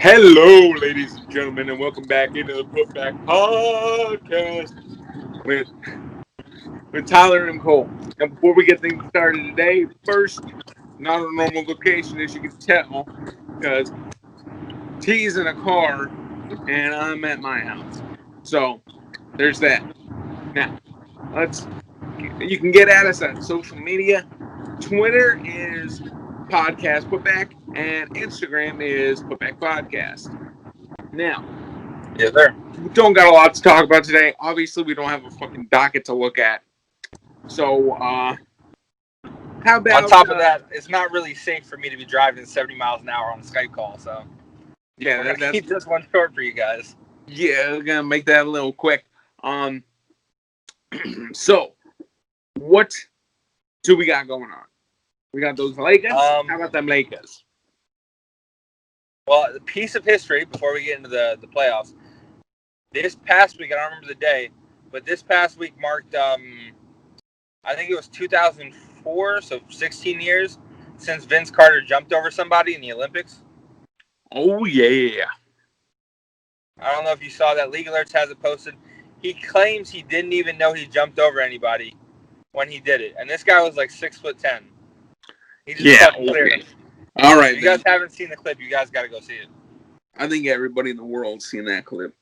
Hello, ladies and gentlemen, and welcome back into the Putback podcast with Tyler and Cole. And before we get things started today, first, not a normal location, as you can tell, because T's in a car and I'm at my house. So there's that. Now, you can get at us at social media. Twitter is Podcast Putback, and Instagram is Putback Podcast. Now, yes, sir. we don't got a lot to talk about today. Obviously, we don't have a fucking docket to look at. So, how about... On top of that, it's not really safe for me to be driving 70 miles an hour on a Skype call, so... Yeah, we're gonna keep this one short for you guys. Yeah, we're going to make that a little quick. So, what do we got going on? We got those Lakers? How about them Lakers? Well, a piece of history before we get into the playoffs. This past week, I don't remember the day, but this past week marked, I think it was 2004, so 16 years since Vince Carter jumped over somebody in the Olympics. Oh, yeah. I don't know if you saw that. League Alerts has it posted. He claims he didn't even know he jumped over anybody when he did it. And this guy was like 6'10". He just okay. All right. If you guys haven't seen the clip, you guys got to go see it. I think everybody in the world's seen that clip.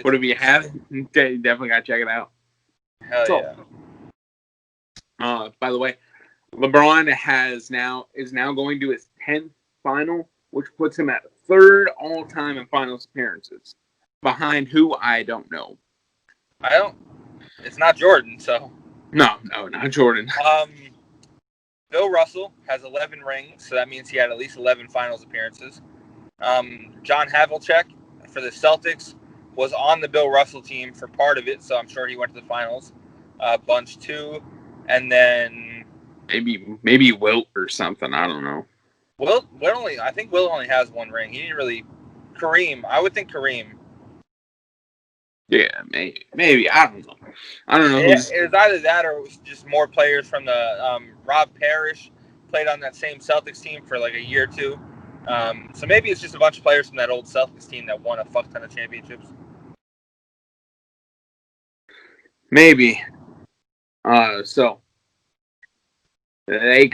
But if you haven't, you definitely got to check it out. Hell yeah. By the way, LeBron is now going to his 10th final, which puts him at third all-time in finals appearances. Behind who, I don't know. It's not Jordan, so. No, not Jordan. Bill Russell has 11 rings, so that means he had at least 11 finals appearances. John Havlicek for the Celtics was on the Bill Russell team for part of it, so I'm sure he went to the finals. Bunch too, and then maybe Wilt or something. I don't know. I think Wilt only has one ring. He didn't really. Kareem, I would think Kareem. Yeah, maybe. I don't know. It was either that or it was just more players from the Rob Parrish played on that same Celtics team for like a year or two. So maybe it's just a bunch of players from that old Celtics team that won a fuck ton of championships. Maybe. So the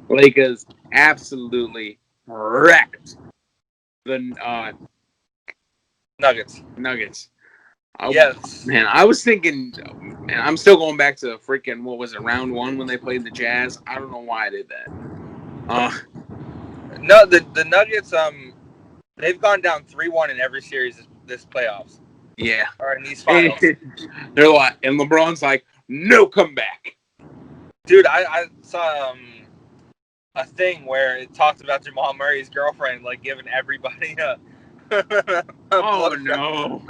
Lakers absolutely wrecked the Nuggets. Yes. Man, I was thinking, I'm still going back to freaking, what was it, round one when they played the Jazz? I don't know why I did that. No, the Nuggets, they've gone down 3-1 in every series this playoffs. Yeah. Or in these finals. They're like, and LeBron's like, no comeback. Dude, I saw a thing where it talked about Jamal Murray's girlfriend, like, giving everybody a oh, no.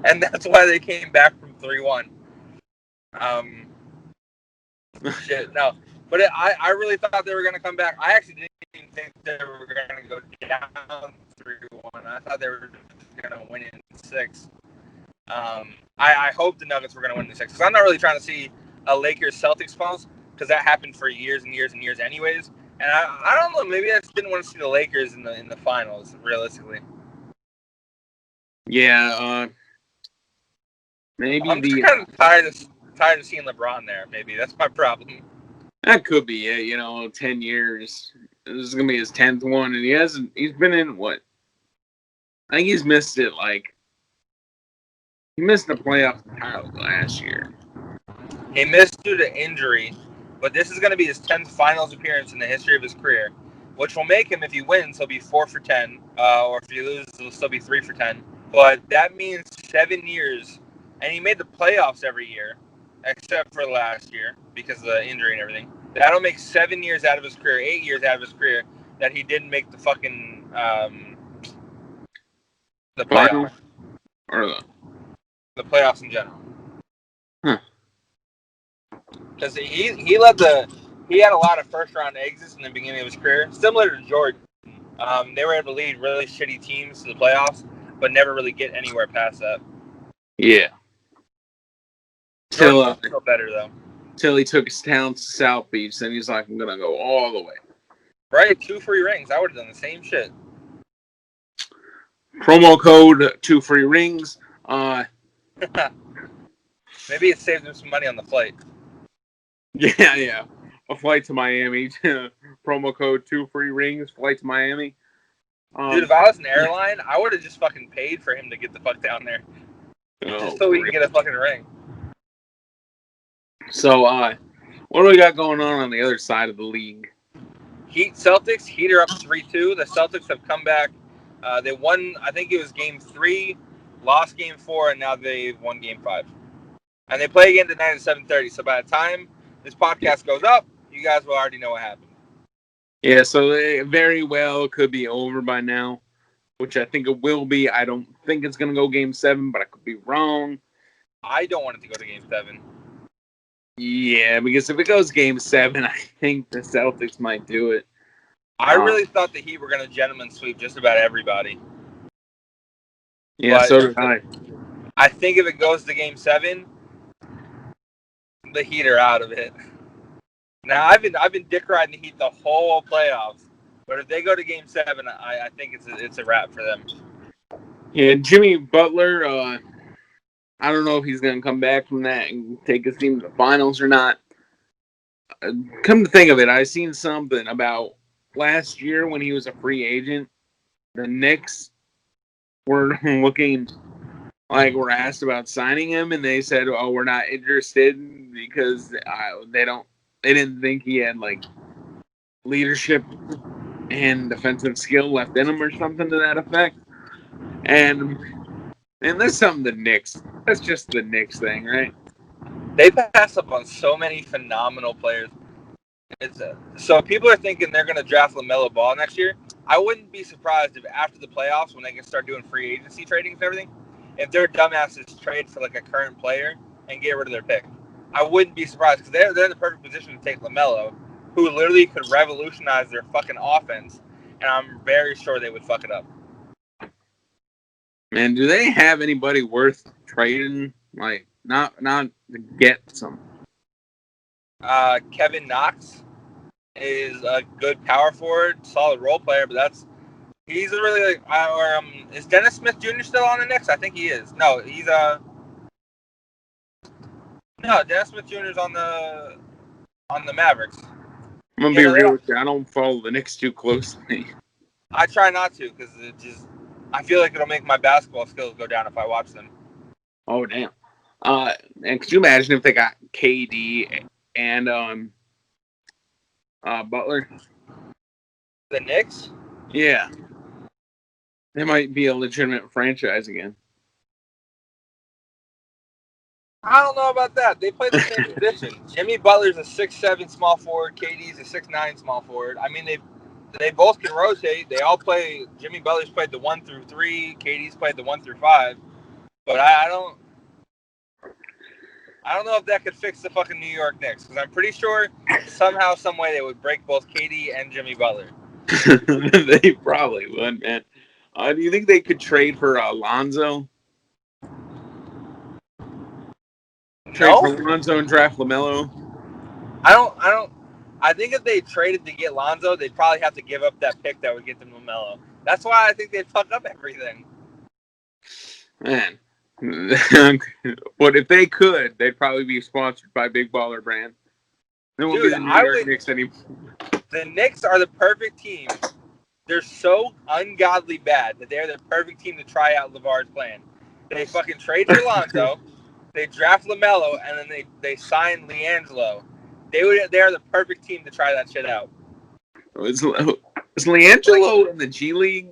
And that's why they came back from 3-1. Shit, no. But I really thought they were going to come back. I actually didn't even think they were going to go down 3-1. I thought they were going to win in 6. I hope the Nuggets were going to win in 6. Because I'm not really trying to see a Lakers-Celtics finals. Because that happened for years and years and years anyways. And I don't know. Maybe I just didn't want to see the Lakers in the finals, realistically. Yeah, maybe I'm just kind of tired of seeing LeBron there. Maybe that's my problem. That could be it. 10 years. This is gonna be his 10th one, and he's been in what? I think he's missed it. He missed the playoffs entirely last year. He missed due to injury, but this is gonna be his 10th finals appearance in the history of his career, which will make him, if he wins, he'll be 4 for 10, or if he loses, he'll still be 3 for 10. But that means 7 years, and he made the playoffs every year, except for last year because of the injury and everything. That'll make 7 years out of his career, 8 years out of his career that he didn't make the fucking the playoffs or the playoffs in general. Huh? Because he had a lot of first round exits in the beginning of his career, similar to Jordan. They were able to lead really shitty teams to the playoffs, but never really get anywhere past that. Yeah. Still better though. Till he took his talents to South Beach, then he's like, I'm gonna go all the way. Right, 2 free rings. I would have done the same shit. Promo code 2 free rings. Maybe it saved him some money on the flight. Yeah. A flight to Miami. Promo code 2 free rings. Flight to Miami. Dude, if I was an airline, I would have just fucking paid for him to get the fuck down there. Just so we can get a fucking ring. So, what do we got going on the other side of the league? Heat Celtics. Heat are up 3-2. The Celtics have come back. They won, I think it was game 3, lost game 4, and now they've won game 5. And they play again tonight at 7:30. So by the time this podcast goes up, you guys will already know what happened. Yeah, so it very well could be over by now, which I think it will be. I don't think it's going to go game 7, but I could be wrong. I don't want it to go to game 7. Yeah, because if it goes game 7, I think the Celtics might do it. I really thought the Heat were going to gentleman sweep just about everybody. Yeah, but so did I. I think if it goes to game 7, the Heat are out of it. Now I've been dick riding the Heat the whole playoffs, but if they go to game 7, I think it's a wrap for them. Yeah, Jimmy Butler. I don't know if he's going to come back from that and take his team to the finals or not. Come to think of it, I seen something about last year when he was a free agent. The Knicks were looking like we're asked about signing him, and they said, "Oh, we're not interested because they didn't think he had like leadership and defensive skill left in him or something to that effect." And that's something the Knicks. That's just the Knicks thing, right? They pass up on so many phenomenal players. So people are thinking they're going to draft LaMelo Ball next year. I wouldn't be surprised if after the playoffs, when they can start doing free agency tradings and everything, if their dumbasses trade for like a current player and get rid of their pick. I wouldn't be surprised because they're in the perfect position to take LaMelo, who literally could revolutionize their fucking offense, and I'm very sure they would fuck it up. Man, do they have anybody worth trading? Like, not to get some. Kevin Knox is a good power forward, solid role player, but he's a really like. Is Dennis Smith Jr. still on the Knicks? I think he is. No, he's No, Dennis Smith Jr. is on the Mavericks. I'm gonna be real with you. I don't follow the Knicks too closely. I try not to because I feel like it'll make my basketball skills go down if I watch them. Oh damn! And could you imagine if they got KD and Butler? The Knicks? Yeah, they might be a legitimate franchise again. I don't know about that. They play the same position. Jimmy Butler's a 6'7" small forward. KD's a 6'9" small forward. I mean, they both can rotate. They all play. Jimmy Butler's played the 1 through 3. KD's played the 1 through 5. But I don't know if that could fix the fucking New York Knicks because I'm pretty sure somehow, some way they would break both KD and Jimmy Butler. They probably would, man. Do you think they could trade for Lonzo? Trade for Lonzo and draft LaMelo? I think if they traded to get Lonzo, they'd probably have to give up that pick that would get them LaMelo. That's why I think they'd fuck up everything. Man. But if they could, they'd probably be sponsored by Big Baller Brand. They won't be the New York Knicks anymore. The Knicks are the perfect team. They're so ungodly bad that they're the perfect team to try out LeVar's plan. They fucking trade for Lonzo, they draft LaMelo, and then they sign LiAngelo. They're the perfect team to try that shit out. Is LiAngelo in the G League?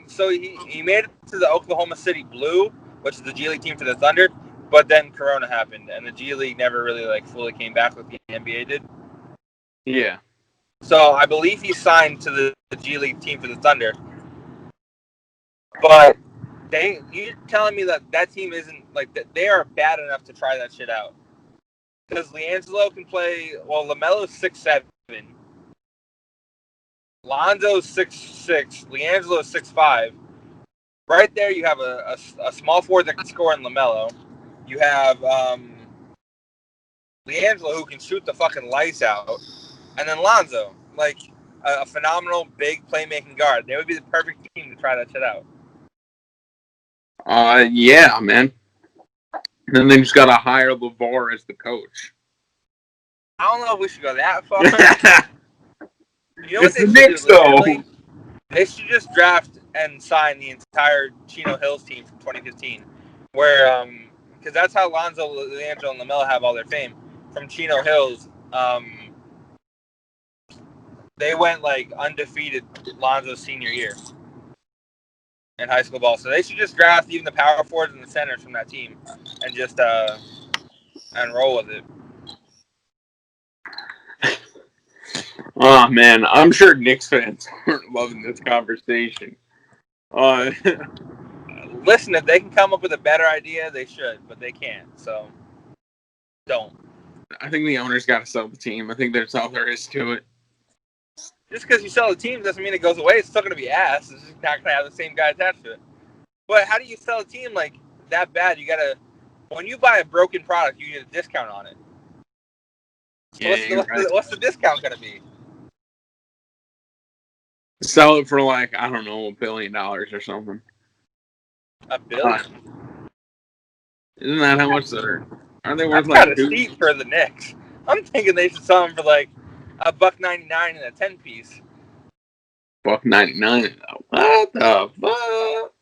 So he made it to the Oklahoma City Blue, which is the G League team for the Thunder, but then Corona happened, and the G League never really fully came back like the NBA did. Yeah. So I believe he signed to the G League team for the Thunder. But you're telling me that team isn't they are bad enough to try that shit out. Because LiAngelo can play. Well, LaMelo's 6'7". Lonzo's 6'6". LiAngelo's 6'5". Right there, you have a small forward that can score in LaMelo. You have LiAngelo who can shoot the fucking lights out, and then Lonzo. a phenomenal big playmaking guard. They would be the perfect team to try that shit out. Yeah, man. And then they just got to hire LeVar as the coach. I don't know if we should go that far. You know what It's they the should Knicks, do? Legitimately? though. They should just draft and sign the entire Chino Hills team from 2015, where because that's how Lonzo, LiAngelo, and LaMelo have all their fame from Chino Hills. They went like undefeated Lonzo's senior year in high school ball, so they should just draft even the power forwards and the centers from that team and just and roll with it. Oh, man. I'm sure Knicks fans aren't loving this conversation. Listen, if they can come up with a better idea, they should, but they can't. So don't. I think the owner's got to sell the team. I think that's all there is to it. Just because you sell the team doesn't mean it goes away. It's still going to be ass. It's just not going to have the same guy attached to it. But how do you sell a team like that bad? You got to, when you buy a broken product, you get a discount on it. So Yeah, what's the discount going to be? Sell it for like, I don't know, $1 billion or something. $1 billion? Isn't that how much they're? Aren't they worth That's like kind of steep for the Knicks. I'm thinking they should sell them for like $1.99 and a 10-piece. $1.99? What the fuck?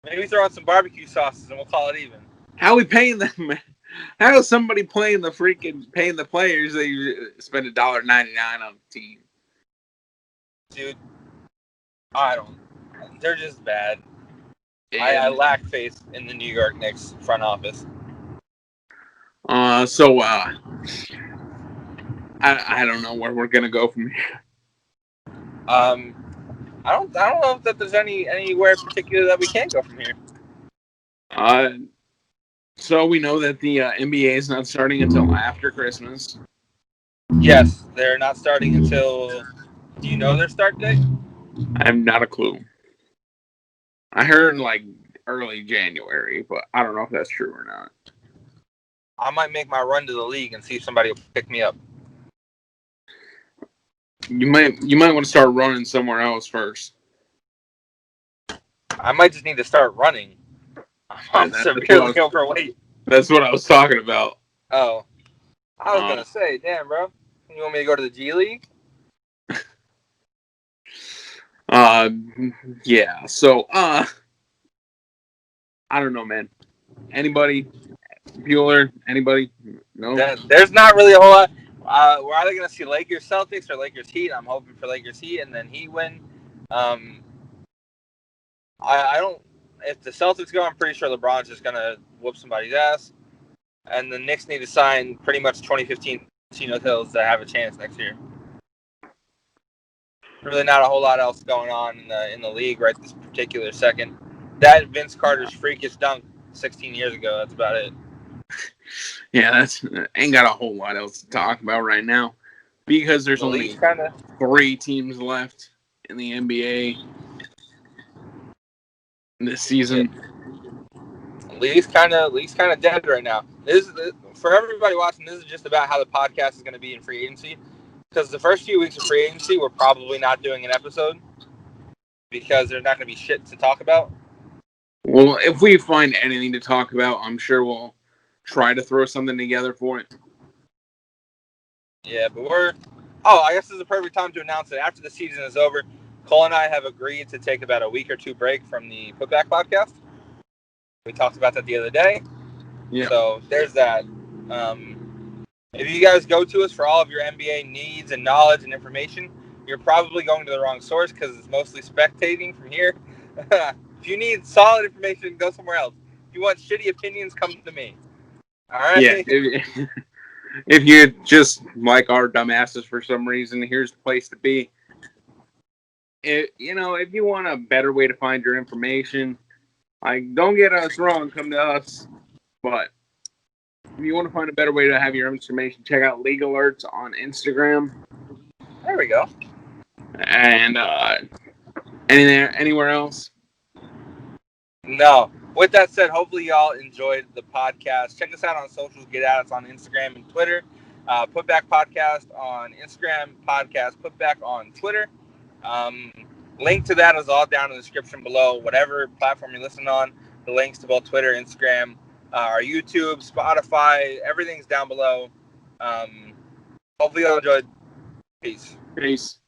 Maybe throw on some barbecue sauces and we'll call it even. How are we paying them, man? How is somebody paying the players that you spend $1.99 on the team? Dude, I don't. They're just bad. I lack faith in the New York Knicks front office. I don't know where we're gonna go from here. I don't know if that there's anywhere particular that we can't go from here. So we know that the NBA is not starting until after Christmas. Yes, they're not starting until. Do you know their start date? I have not a clue. I heard like early January, but I don't know if that's true or not. I might make my run to the league and see if somebody will pick me up. You might want to start running somewhere else first. I might just need to start running. I'm severely overweight. That's what I was talking about. Oh, I was gonna say, damn, bro. You want me to go to the G League? Yeah. So, I don't know, man. Anybody? Bueller? Anybody? No. There's not really a whole lot. We're either gonna see Lakers Celtics or Lakers Heat. I'm hoping for Lakers Heat and then Heat win. I don't. If the Celtics go, I'm pretty sure LeBron's just gonna whoop somebody's ass. And the Knicks need to sign pretty much 2015 Chino Hills to have a chance next year. Really, not a whole lot else going on in the league right this particular second. That Vince Carter's freakish dunk 16 years ago. That's about it. Yeah, ain't got a whole lot else to talk about right now because there's only 3 teams left in the NBA this season. League's kind of dead right now. For everybody watching, this is just about how the podcast is going to be in free agency. Because the first few weeks of free agency, we're probably not doing an episode because there's not going to be shit to talk about. Well, if we find anything to talk about, I'm sure we'll try to throw something together for it. Yeah, but I guess this is the perfect time to announce that after the season is over, Cole and I have agreed to take about a week or 2 break from the Putback podcast. We talked about that the other day. Yeah. So there's that. If you guys go to us for all of your NBA needs and knowledge and information, you're probably going to the wrong source because it's mostly spectating from here. If you need solid information, go somewhere else. If you want shitty opinions, come to me. All right? Yeah. If you just like our dumbasses for some reason, here's the place to be. If you want a better way to find your information, don't get us wrong, come to us. But if you want to find a better way to have your information, check out League Alerts on Instagram. There we go. And anywhere else? No. With that said, hopefully y'all enjoyed the podcast. Check us out on socials. Get at us on Instagram and Twitter. Putback Podcast on Instagram, Podcast Putback on Twitter. Link to that is all down in the description below. Whatever platform you listen on, the links to both Twitter, Instagram, our YouTube, Spotify, everything's down below. Hopefully you all enjoyed. Peace. Peace.